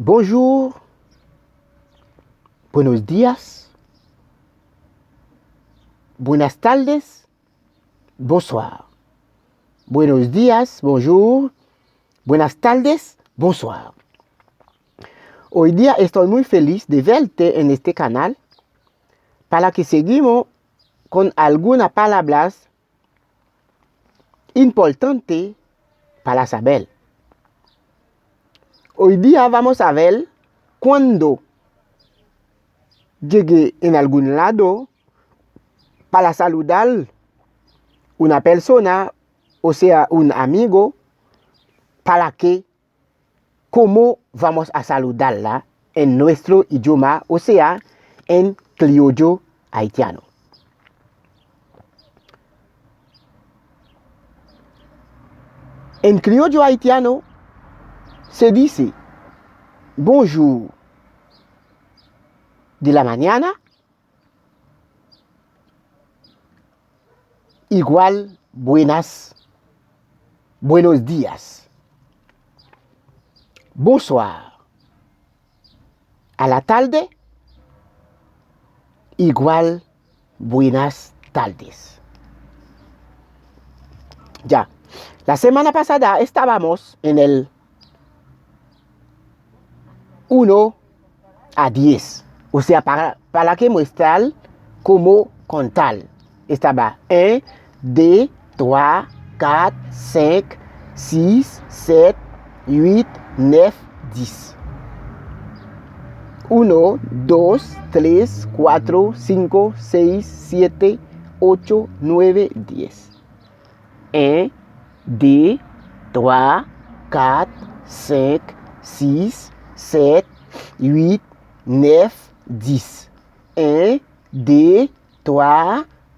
Bonjour, buenos días, buenas tardes, bonsoir. Buenos días, bonjour, buenas tardes, bonsoir. Hoy día estoy muy feliz de verte en este canal para que seguimos con algunas palabras importantes para saber. Hoy día vamos a ver cuando llegué en algún lado para saludar una persona, o sea, un amigo, para que, cómo vamos a saludarla en nuestro idioma, o sea, en criollo haitiano. En criollo haitiano se dice bonjour de la mañana igual buenos días. Bonsoir a la tarde igual buenas tardes. Ya, la semana pasada estábamos en el 1 a 10, o sea, para que mostrar cómo contar. Estaba 1, 2, 3, 4, 5, 6, 7, 8, 9, 10. 1, 2, 3, 4, 5, 6, 7, 8, 9, 10. 1, 2, 3, 4, 5, 6, 7, 8, 9, 10. 1, 2, 3,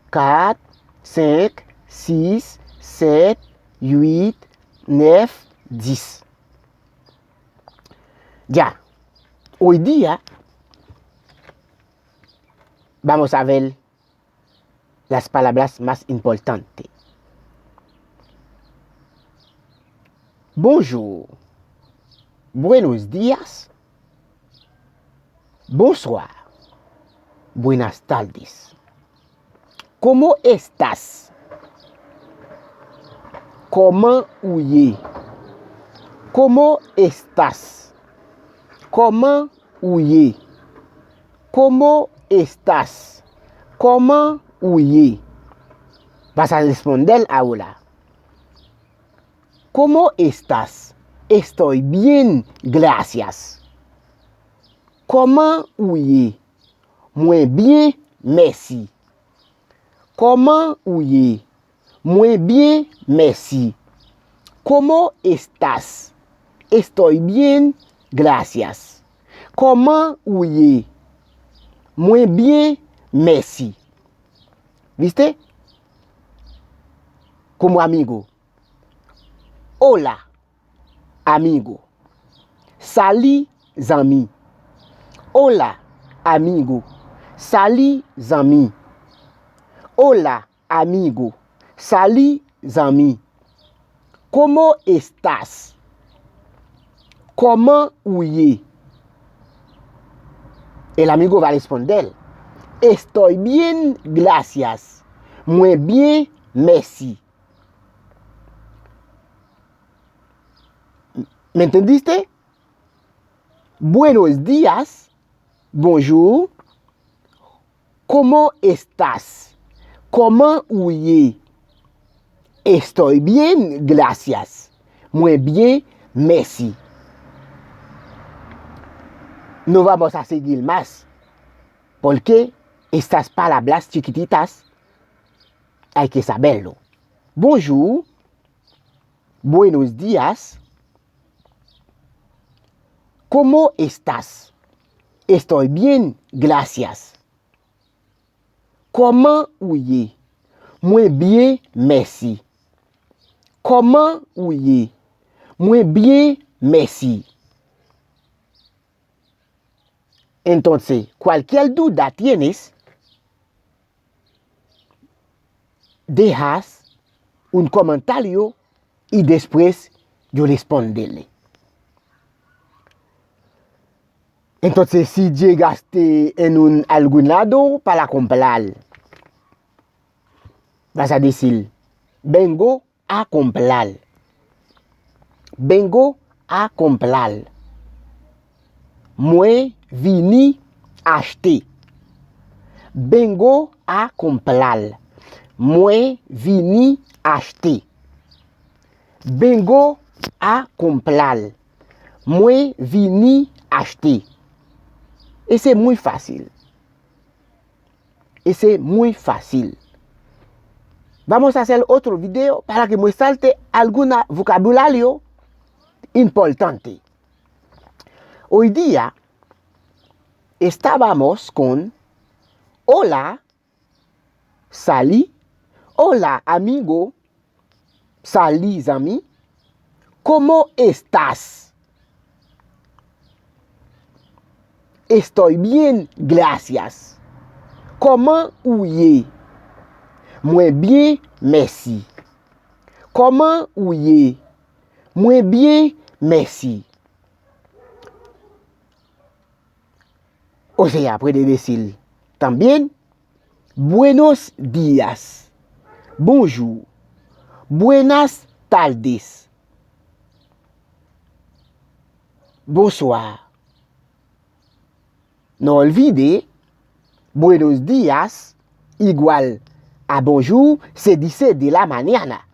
4, 5, 6, 7, 8, 9, 10. Ya, hoy día vamos a ver las palabras más importantes. Bonjour, buenos días, bonsoir, buenas tardes. ¿Cómo estás? ¿Cómo huye? ¿Cómo estás? ¿Cómo huye? ¿Cómo estás? ¿Cómo huye? Vas a responder ahora. ¿Cómo estás? Estoy bien, gracias. ¿Cómo huye? Muy bien, merci. ¿Cómo huye? Muy bien, merci. ¿Cómo estás? Estoy bien, gracias. ¿Cómo huye? Muy bien, merci. ¿Viste? Como amigo. Hola, amigo. Salut, zami. Hola, amigo. Salut, zami. Hola, amigo. Salut, zami. ¿Cómo estás? ¿Cómo huye? El amigo va a responder. Estoy bien, gracias. Muy bien, merci. ¿Me entendiste? Buenos días. Bonjour. ¿Cómo estás? ¿Cómo huye? Estoy bien, gracias. Muy bien, merci. No vamos a seguir más, porque estas palabras chiquititas hay que saberlo. Bonjour, buenos días. ¿Cómo estás? Estoy bien, gracias. ¿Cómo huye? Muy bien, merci. ¿Cómo huye? Muy bien, merci. Entonces, cualquier duda tienes, dejas un comentario y después yo responderle. Entonces, si llegaste en algún lado para comprar, vas a decir, vengo a comprar. Vengo a comprar. Moi vini acheter. Vengo a comprar. Moi vini acheter. Vengo a comprar. Moi vini acheter. Y c'est muy fácil. Y c'est muy fácil. Vamos a hacer otro video para que me salte algún vocabulario importante. Hoy día estábamos con hola, Sally, hola amigo, Sally Zami, ¿cómo estás? Estoy bien, gracias. Comment ouye? Moi bien, merci. Comment ouye? Moi bien, merci. O sea, puede decir también buenos días, bonjour, buenas tardes, bonsoir. No olvide, buenos días igual a bonjour se dice de la mañana.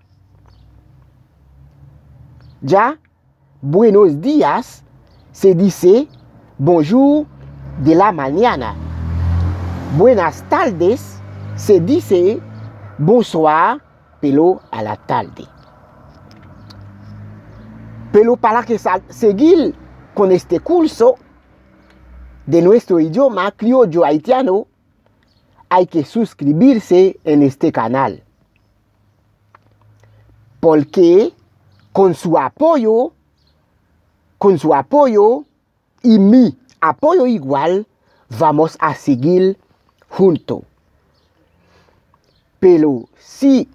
Ya, buenos días se dice bonjour de la mañana. Buenas tardes se dice bonsoir pero a la tarde. Pero para que seguir con este curso de nuestro idioma criollo haitiano, hay que suscribirse en este canal. Porque con su apoyo y mi apoyo igual, vamos a seguir juntos. Pero si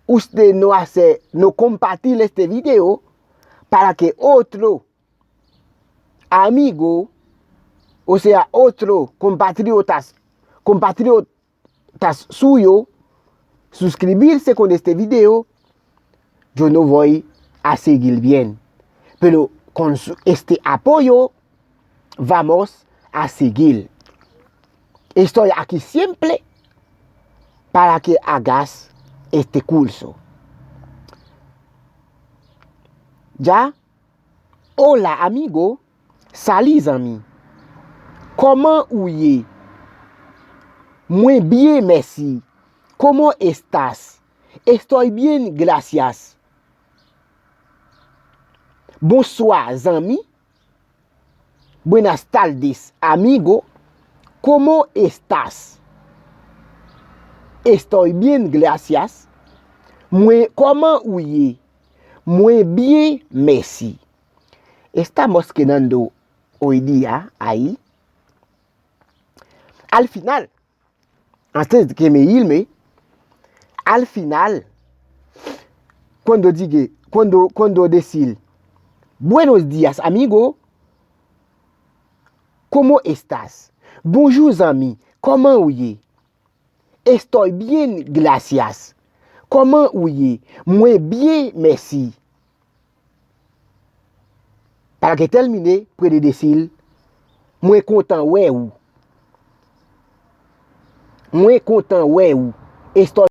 usted no compartir este video para que otro amigo, o sea, otro compatriotas suyo, suscribirse con este video, yo no voy a seguir bien. Pero con este apoyo, vamos a seguir. Estoy aquí siempre para que hagas este curso. ¿Ya? Hola, amigo. Salut, ami. Comment ouye? Muy bien, merci. ¿Cómo estás? Estoy bien, gracias. Bonsoir, ami. Buenas tardes, amigo. ¿Cómo estás? Estoy bien, gracias. ¿Cómo ouye? Muy bien, merci. Estamos quedando hoy día ahí. Al final, antes de que me irme, al final, cuando decir buenos días, amigo, ¿cómo estás? Bonjour, ami, ¿cómo ouye? Estoy bien, gracias. ¿Cómo ouye? Muy bien, merci. Para que termine, puede decir muy content, ouais ou. Muy content, ouais ou. Estoy